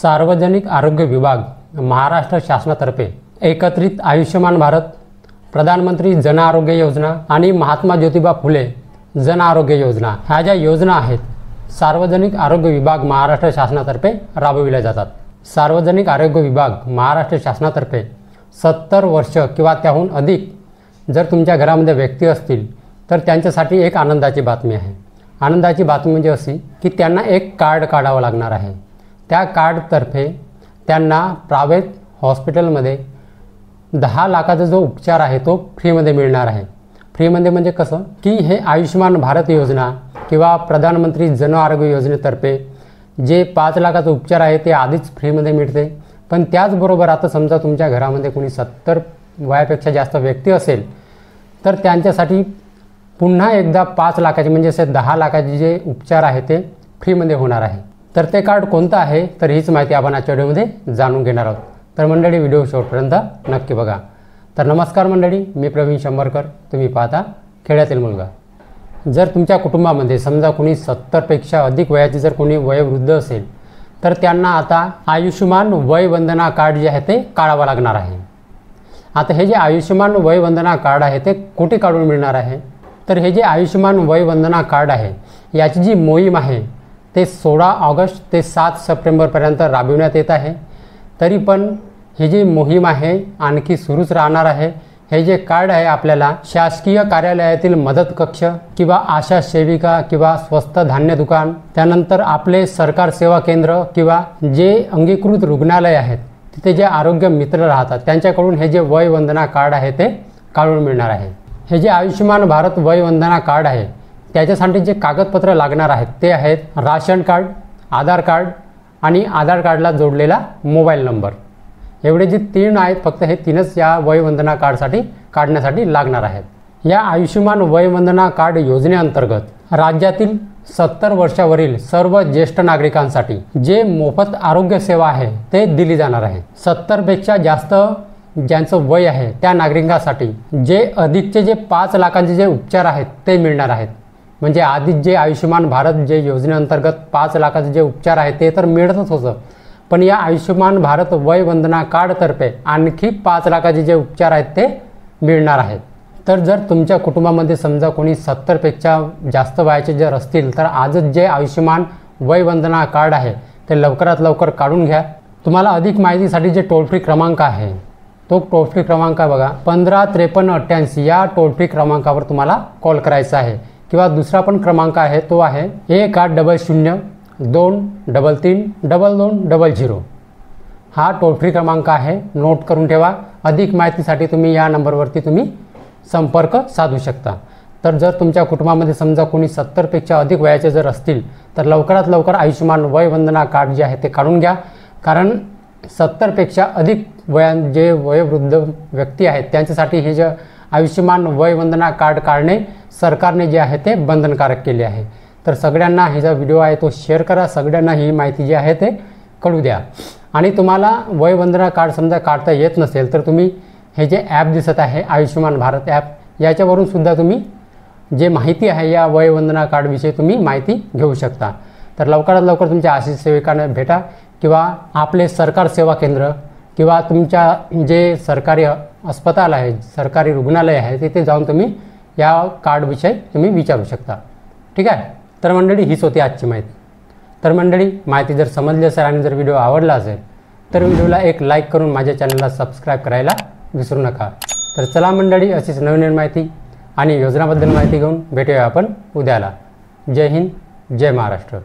सार्वजनिक आरोग्य विभाग महाराष्ट्र शासनातर्फे एकत्रित आयुष्यमान भारत, प्रधानमंत्री जन आरोग्य योजना आणि महात्मा ज्योतिबा फुले जन आरोग्य योजना ह्या ज्या योजना आहेत सार्वजनिक आरोग्य विभाग महाराष्ट्र शासनातर्फे राबविल्या जातात। सार्वजनिक आरोग्य विभाग महाराष्ट्र शासनातर्फे 70 वर्ष किंवा त्याहून अधिक जर तुमच्या घरामध्ये व्यक्ती असतील तर त्यांच्यासाठी एक आनंदाची बातमी आहे। आनंदाची बातमी म्हणजे अशी की त्यांना एक कार्ड काढावं लागणार आहे। त्या कार्डतर्फे त्यांना प्रायव्हेट हॉस्पिटलमध्ये 10 लाखाचा जो उपचार आहे तो फ्रीमध्ये मिळणार आहे। फ्रीमध्ये म्हणजे कसं की हे आयुष्यमान भारत योजना किंवा प्रधानमंत्री जन आरोग्य योजनेतर्फे जे 5 लाखाचा उपचार आहे ते आधीच फ्रीमध्ये मिळते। पण त्याचबरोबर आता समजा तुमच्या घरामध्ये कोणी 70 वयापेक्षा जास्त व्यक्ती असेल तर त्यांच्यासाठी पुन्हा एकदा 5 लाखाचे म्हणजे असे 10 लाखाचे जे उपचार आहे ते फ्रीमध्ये होणार आहे। तर ते कार्ड कोणतं आहे तर हीच माहिती आपण आजच्या व्हिडिओमध्ये जाणून घेणार आहोत। तर मंडळी व्हिडिओ शेवटपर्यंत नक्की बघा। तर नमस्कार मंडळी, मी प्रवीण शंभरकर, तुम्ही पाहता खेड्यातील मुलगा। जर तुमच्या कुटुंबामध्ये समजा कोणी 70 पेक्षा अधिक वयाचे जर कोणी वयोवृद्ध असेल तर त्यांना आता आयुष्यमान वय वंदना कार्ड जे आहे ते काढावं लागणार आहे। आता हे जे आयुष्यमान वय वंदना कार्ड आहे ते कुठे काढून मिळणार आहे तर हे जे आयुष्यमान वय वंदना कार्ड आहे याची जी मोहीम आहे ते 16 ऑगस्ट ते 7 सप्टेंबरपर्यंत राबविण्यात येत आहे। तरी पण ही जी मोहीम आहे आणखी सुरूच राहणार आहे। हे जे कार्ड आहे आपल्याला शासकीय कार्यालयातील मदत कक्ष किंवा आशा सेविका किंवा स्वस्त धान्य दुकान, त्यानंतर आपले सरकार सेवा केंद्र किंवा जे अंगीकृत रुग्णालय आहेत तिथे जे आरोग्य मित्र राहतात त्यांच्याकडून हे जे वय वंदना कार्ड आहे ते काढून मिळणार आहे। हे जे आयुष्यमान भारत वय वंदना कार्ड आहे त्याच्यासाठी जे कागदपत्र लागणार आहेत ते आहेत राशन कार्ड, आधार कार्ड आणि आधार कार्डला जोडलेला मोबाईल नंबर। एवढे जे 3 आहेत फक्त हे 3च या वय वंदना कार्डसाठी काढण्यासाठी लागणार आहेत। या आयुष्यमान वय वंदना कार्ड योजनेअंतर्गत राज्यातील 70 वर्षावरील सर्व ज्येष्ठ नागरिकांसाठी जे मोफत आरोग्य सेवा आहे ते दिली जाणार आहे। 70 पेक्षा जास्त ज्यांचं वय आहे त्या नागरिकांसाठी जे अधिकचे जे 5 लाखांचे जे उपचार आहेत ते मिळणार आहेत। म्हणजे आधीच जे आयुष्यमान भारत जे योजनेअंतर्गत 5 लाखाचे जे उपचार आहेत ते तर मिळतच होतं, पण या आयुष्यमान भारत वय वंदना कार्डतर्फे आणखी 5 लाखाचे जे उपचार आहेत ते मिळणार आहेत। तर जर तुमच्या कुटुंबामध्ये समजा कोणी 70 पेक्षा जास्त वयाचे जर असतील तर आजच जे आयुष्यमान वय वंदना कार्ड आहे ते लवकरात लवकर काढून घ्या। तुम्हाला अधिक माहितीसाठी जे टोल फ्री क्रमांक आहे तो टोल फ्री क्रमांक बघा 155388 या टोल फ्री क्रमांकावर तुम्हाला कॉल करायचा आहे। किंवा दुसरा पण क्रमांक आहे तो आहे 1800 233 2200। हा टोल फ्री क्रमांक आहे, नोट करून ठेवा। अधिक माहितीसाठी तुम्ही या नंबरवरती तुम्ही संपर्क साधू शकता। तर जर तुमच्या कुटुंबामध्ये समजा कोणी 70 पेक्षा अधिक वयाचे जर असतील तर लवकरात लवकर आयुष्यमान वय वंदना कार्ड जे आहे ते काढून घ्या। कारण 70 पेक्षा अधिक जे वयोवृद्ध व्यक्ती आहेत त्यांच्यासाठी हे जे आयुष्यमान वय वंदना कार्ड काढणे सरकारने जे आहे ते बंधनकारक केले आहे। तर सगळ्यांना हे जो व्हिडिओ आहे तो शेअर करा, सगळ्यांना ही माहिती जी आहे ते कळू द्या। आणि तुम्हाला वय वंदना कार्ड समजा काढता येत नसेल तर तुम्ही हे जे ॲप दिसत आहे आयुष्यमान भारत ॲप याच्यावरून सुद्धा तुम्ही जे माहिती आहे या वय वंदना कार्डविषयी तुम्ही माहिती घेऊ शकता। तर लवकरात लवकर तुमच्या आशा सेविकांना भेटा किंवा आपले सरकार सेवा केंद्र किंवा तुमच्या जे सरकारी अस्पताल आहे, सरकारी रुग्णालय आहे तिथे जाऊन तुम्ही या कार्डविषयी तुम्ही विचारू शकता। ठीक आहे। तर मंडळी हीच होती आजची माहिती। तर मंडळी माहिती जर समजली असेल आणि जर व्हिडिओ आवडला असेल तर व्हिडिओला एक लाईक करून माझ्या चॅनलला सबस्क्राईब करायला विसरू नका। तर चला मंडळी, अशीच नवीन माहिती आणि योजनाबद्दल माहिती घेऊन भेटूया आपण उद्याला। जय हिंद, जय महाराष्ट्र।